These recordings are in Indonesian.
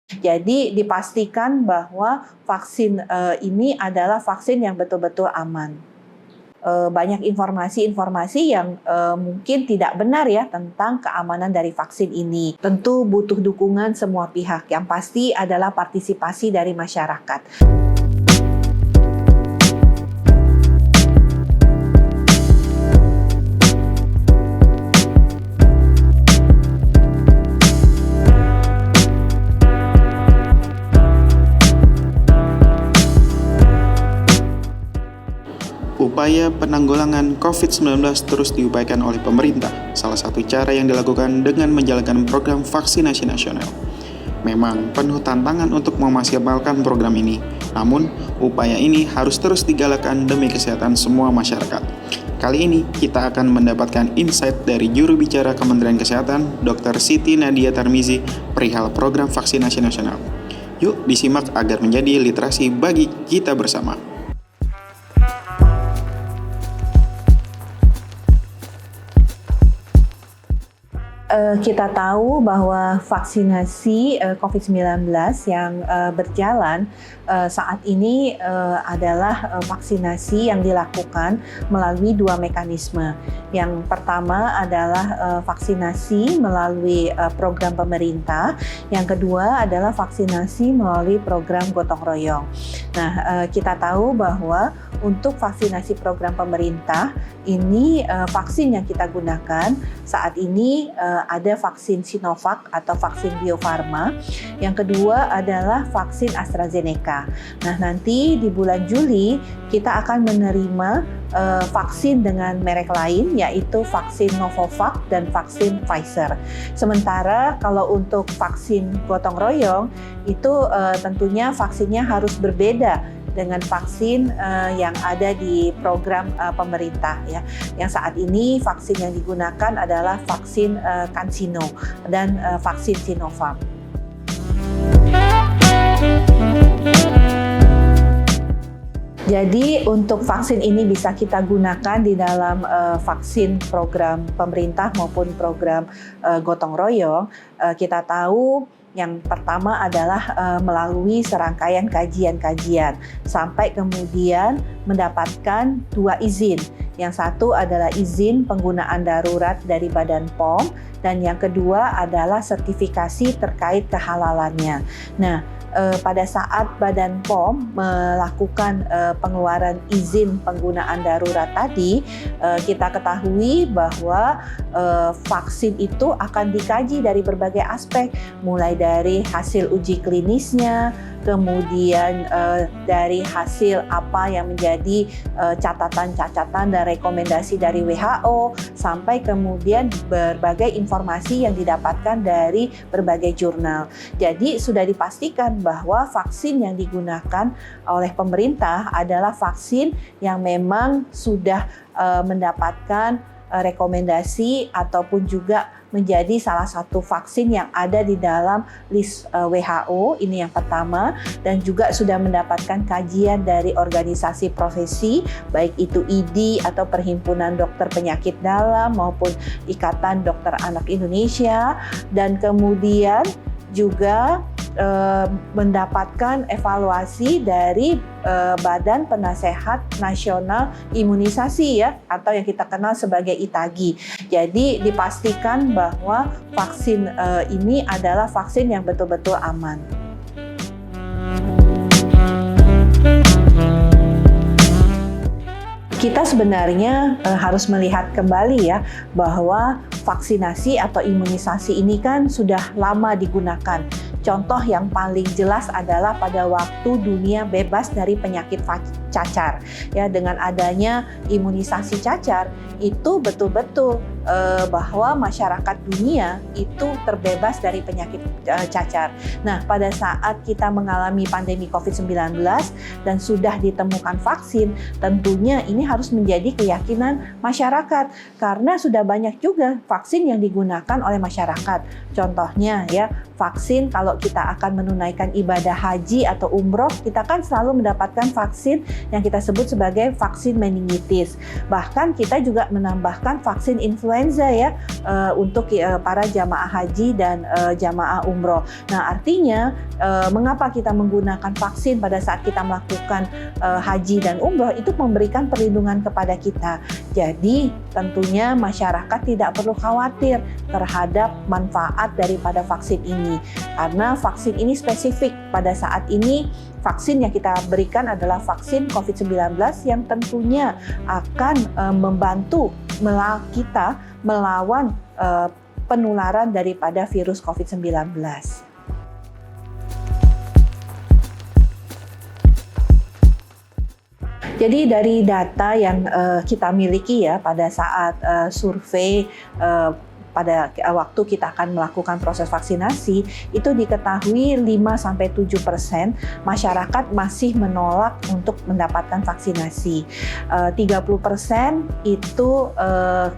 Jadi dipastikan bahwa vaksin ini adalah vaksin yang betul-betul aman. Banyak informasi-informasi yang mungkin tidak benar ya tentang keamanan dari vaksin ini. Tentu butuh dukungan semua pihak. Yang pasti adalah partisipasi dari masyarakat. Upaya penanggulangan COVID-19 terus diupayakan oleh pemerintah. Salah satu cara yang dilakukan dengan menjalankan program vaksinasi nasional. Memang penuh tantangan untuk memaksimalkan program ini, namun upaya ini harus terus digalakkan demi kesehatan semua masyarakat. Kali ini kita akan mendapatkan insight dari juru bicara Kementerian Kesehatan, Dr. Siti Nadia Tarmizi, perihal program vaksinasi nasional. Yuk disimak agar menjadi literasi bagi kita bersama. Kita tahu bahwa vaksinasi COVID-19 yang berjalan saat ini adalah vaksinasi yang dilakukan melalui dua mekanisme. Yang pertama adalah vaksinasi melalui program pemerintah, yang kedua adalah vaksinasi melalui program gotong royong. Nah, kita tahu bahwa untuk vaksinasi program pemerintah ini vaksin yang kita gunakan saat ini ada vaksin Sinovac atau vaksin Bio Farma. Yang kedua adalah vaksin AstraZeneca. Nah, nanti di bulan Juli kita akan menerima vaksin dengan merek lain, yaitu vaksin Novavax dan vaksin Pfizer. Sementara kalau untuk vaksin gotong royong itu tentunya vaksinnya harus berbeda dengan vaksin yang ada di program pemerintah ya. Yang saat ini vaksin yang digunakan adalah vaksin CanSino dan vaksin Sinovac. Jadi untuk vaksin ini bisa kita gunakan di dalam vaksin program pemerintah maupun program gotong royong. Kita tahu yang pertama adalah melalui serangkaian kajian-kajian sampai kemudian mendapatkan dua izin. Yang satu adalah izin penggunaan darurat dari Badan POM dan yang kedua adalah sertifikasi terkait kehalalannya. Nah, pada saat Badan POM melakukan pengeluaran izin penggunaan darurat tadi, kita ketahui bahwa vaksin itu akan dikaji dari berbagai aspek, mulai dari hasil uji klinisnya, kemudian dari hasil apa yang menjadi catatan-catatan dan rekomendasi dari WHO, sampai kemudian berbagai informasi yang didapatkan dari berbagai jurnal. Jadi sudah dipastikan bahwa vaksin yang digunakan oleh pemerintah adalah vaksin yang memang sudah mendapatkan rekomendasi ataupun juga menjadi salah satu vaksin yang ada di dalam list WHO, ini yang pertama, dan juga sudah mendapatkan kajian dari organisasi profesi, baik itu ID atau Perhimpunan Dokter Penyakit Dalam maupun Ikatan Dokter Anak Indonesia, dan kemudian juga mendapatkan evaluasi dari Badan Penasehat Nasional Imunisasi ya, atau yang kita kenal sebagai ITAGI. Jadi dipastikan bahwa vaksin ini adalah vaksin yang betul-betul aman. Kita sebenarnya harus melihat kembali ya bahwa vaksinasi atau imunisasi ini kan sudah lama digunakan. Contoh yang paling jelas adalah pada waktu dunia bebas dari penyakit cacar. Ya, dengan adanya imunisasi cacar itu betul-betul bahwa masyarakat dunia itu terbebas dari penyakit cacar. Nah, pada saat kita mengalami pandemi COVID-19 dan sudah ditemukan vaksin, tentunya ini harus menjadi keyakinan masyarakat karena sudah banyak juga vaksin yang digunakan oleh masyarakat. Contohnya ya, vaksin kalau kita akan menunaikan ibadah haji atau umroh, kita kan selalu mendapatkan vaksin yang kita sebut sebagai vaksin meningitis. Bahkan kita juga menambahkan vaksin influenza influenza ya untuk para jamaah haji dan jamaah umroh. Nah, artinya mengapa kita menggunakan vaksin pada saat kita melakukan haji dan umroh itu memberikan perlindungan kepada kita. Jadi tentunya masyarakat tidak perlu khawatir terhadap manfaat daripada vaksin ini, karena vaksin ini spesifik. Pada saat ini vaksin yang kita berikan adalah vaksin COVID-19 yang tentunya akan membantu kita melawan penularan daripada virus COVID-19. Jadi dari data yang kita miliki ya pada saat survei pada waktu kita akan melakukan proses vaksinasi, itu diketahui 5-7% masyarakat masih menolak untuk mendapatkan vaksinasi. 30% itu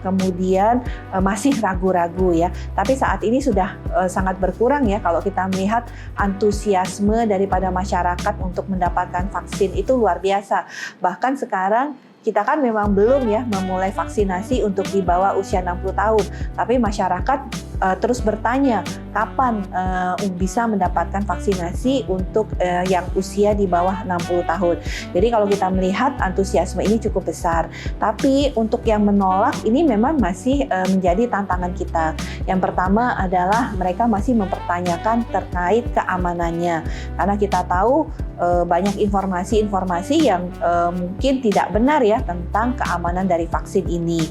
kemudian masih ragu-ragu ya. Tapi saat ini sudah sangat berkurang ya kalau kita melihat antusiasme daripada masyarakat untuk mendapatkan vaksin itu luar biasa. Bahkan sekarang kita kan memang belum ya memulai vaksinasi untuk di bawah usia 60 tahun, tapi masyarakat terus bertanya kapan bisa mendapatkan vaksinasi untuk yang usia di bawah 60 tahun. Jadi kalau kita melihat antusiasme ini cukup besar, tapi untuk yang menolak ini memang masih menjadi tantangan kita. Yang pertama adalah mereka masih mempertanyakan terkait keamanannya, karena kita tahu banyak informasi-informasi yang mungkin tidak benar ya tentang keamanan dari vaksin ini,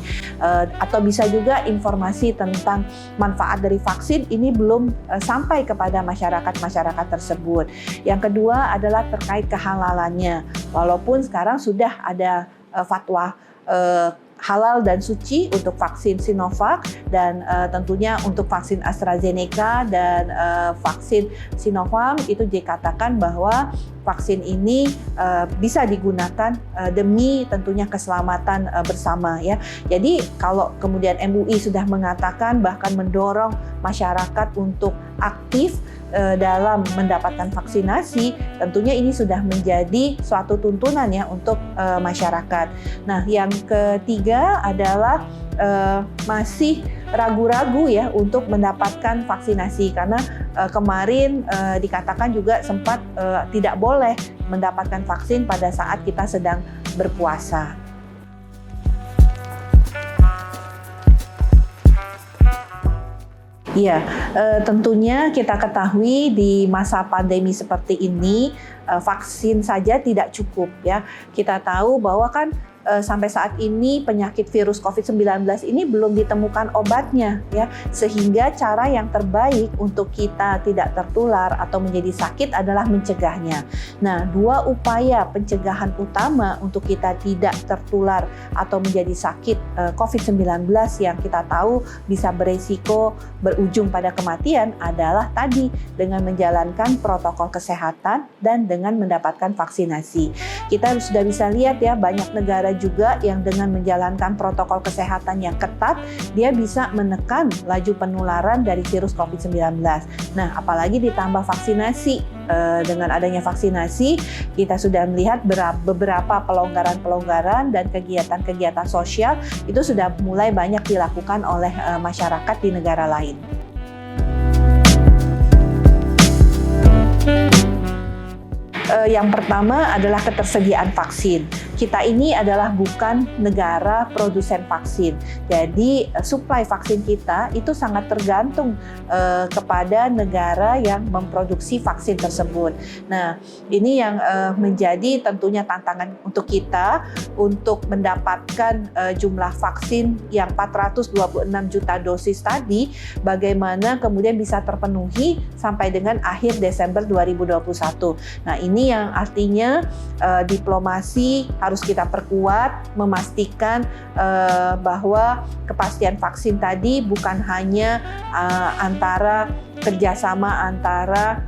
atau bisa juga informasi tentang manfaat dari vaksin ini belum sampai kepada masyarakat tersebut. Yang kedua adalah terkait kehalalannya, walaupun sekarang sudah ada fatwa halal dan suci untuk vaksin Sinovac dan tentunya untuk vaksin AstraZeneca dan vaksin Sinopharm itu dikatakan bahwa vaksin ini bisa digunakan demi tentunya keselamatan bersama ya. Jadi kalau kemudian MUI sudah mengatakan bahkan mendorong masyarakat untuk aktif dalam mendapatkan vaksinasi, tentunya ini sudah menjadi suatu tuntunan ya untuk masyarakat. Nah, yang ketiga adalah masih ragu-ragu ya untuk mendapatkan vaksinasi karena kemarin dikatakan juga sempat tidak boleh mendapatkan vaksin pada saat kita sedang berpuasa. Iya, tentunya kita ketahui di masa pandemi seperti ini vaksin saja tidak cukup ya. Kita tahu bahwa kan sampai saat ini penyakit virus COVID-19 ini belum ditemukan obatnya ya, sehingga cara yang terbaik untuk kita tidak tertular atau menjadi sakit adalah mencegahnya. Nah, dua upaya pencegahan utama untuk kita tidak tertular atau menjadi sakit COVID-19 yang kita tahu bisa beresiko berujung pada kematian adalah tadi dengan menjalankan protokol kesehatan dan dengan mendapatkan vaksinasi. Kita sudah bisa lihat ya, banyak negara juga yang dengan menjalankan protokol kesehatan yang ketat, dia bisa menekan laju penularan dari virus COVID-19. Nah, apalagi ditambah vaksinasi. Dengan adanya vaksinasi, kita sudah melihat beberapa pelonggaran-pelonggaran dan kegiatan-kegiatan sosial itu sudah mulai banyak dilakukan oleh masyarakat di negara lain. Yang pertama adalah ketersediaan vaksin. Kita ini adalah bukan negara produsen vaksin. Jadi suplai vaksin kita itu sangat tergantung kepada negara yang memproduksi vaksin tersebut. Nah, ini yang menjadi tentunya tantangan untuk kita untuk mendapatkan jumlah vaksin yang 426 juta dosis tadi, bagaimana kemudian bisa terpenuhi sampai dengan akhir Desember 2021. Nah, ini yang artinya diplomasi harus kita perkuat, memastikan bahwa kepastian vaksin tadi bukan hanya antara kerjasama antara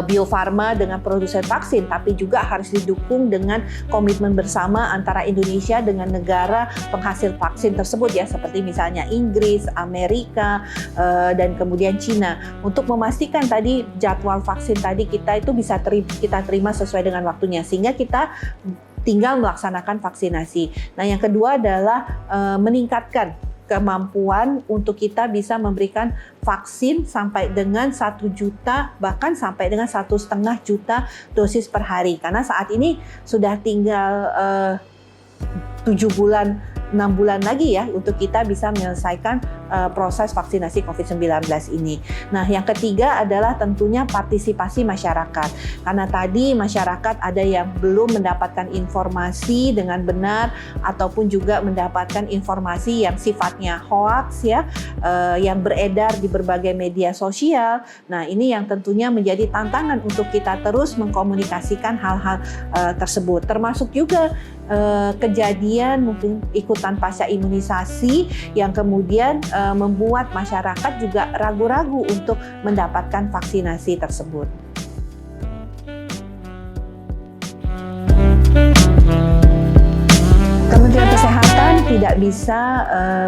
Bio Farma dengan produsen vaksin, tapi juga harus didukung dengan komitmen bersama antara Indonesia dengan negara penghasil vaksin tersebut ya, seperti misalnya Inggris, Amerika, dan kemudian Cina, untuk memastikan tadi jadwal vaksin tadi kita itu bisa kita terima sesuai dengan waktunya, sehingga kita tinggal melaksanakan vaksinasi. Nah, yang kedua adalah meningkatkan kemampuan untuk kita bisa memberikan vaksin sampai dengan 1 juta, bahkan sampai dengan 1,5 juta dosis per hari. Karena saat ini sudah tinggal 7 bulan, 6 bulan lagi ya untuk kita bisa menyelesaikan proses vaksinasi COVID-19 ini. Nah, yang ketiga adalah tentunya partisipasi masyarakat. Karena tadi masyarakat ada yang belum mendapatkan informasi dengan benar ataupun juga mendapatkan informasi yang sifatnya hoax ya, yang beredar di berbagai media sosial. Nah, ini yang tentunya menjadi tantangan untuk kita terus mengkomunikasikan hal-hal tersebut. Termasuk juga kejadian mungkin ikutan pasca imunisasi yang kemudian membuat masyarakat juga ragu-ragu untuk mendapatkan vaksinasi tersebut. Kementerian Kesehatan tidak bisa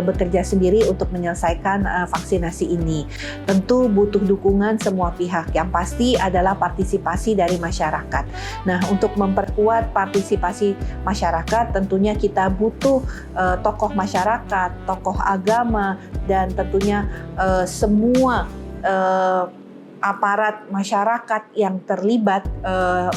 bekerja sendiri untuk menyelesaikan vaksinasi ini. Tentu butuh dukungan semua pihak. Yang pasti adalah partisipasi dari masyarakat. Nah, untuk memperkuat partisipasi masyarakat, tentunya kita butuh tokoh masyarakat, tokoh agama, dan tentunya semua aparat masyarakat yang terlibat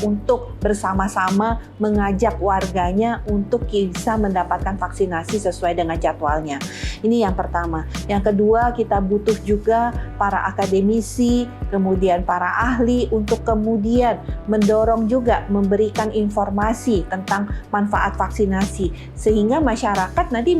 untuk bersama-sama mengajak warganya untuk bisa mendapatkan vaksinasi sesuai dengan jadwalnya. Ini yang pertama. Yang kedua, kita butuh juga para akademisi, kemudian para ahli untuk kemudian mendorong juga memberikan informasi tentang manfaat vaksinasi sehingga masyarakat nanti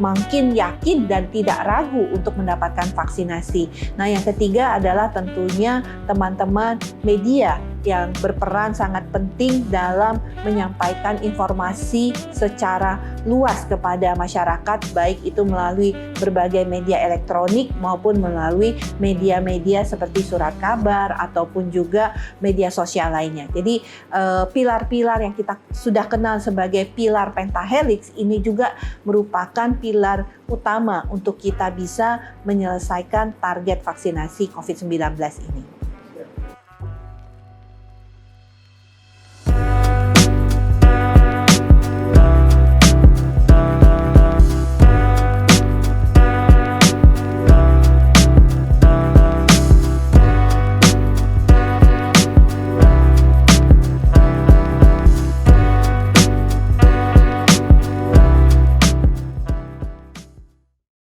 makin yakin dan tidak ragu untuk mendapatkan vaksinasi. Nah, yang ketiga adalah tentunya teman-teman media yang berperan sangat penting dalam menyampaikan informasi secara luas kepada masyarakat, baik itu melalui berbagai media elektronik maupun melalui media-media seperti surat kabar ataupun juga media sosial lainnya. Jadi pilar-pilar yang kita sudah kenal sebagai pilar pentahelix ini juga merupakan pilar utama untuk kita bisa menyelesaikan target vaksinasi COVID-19 ini.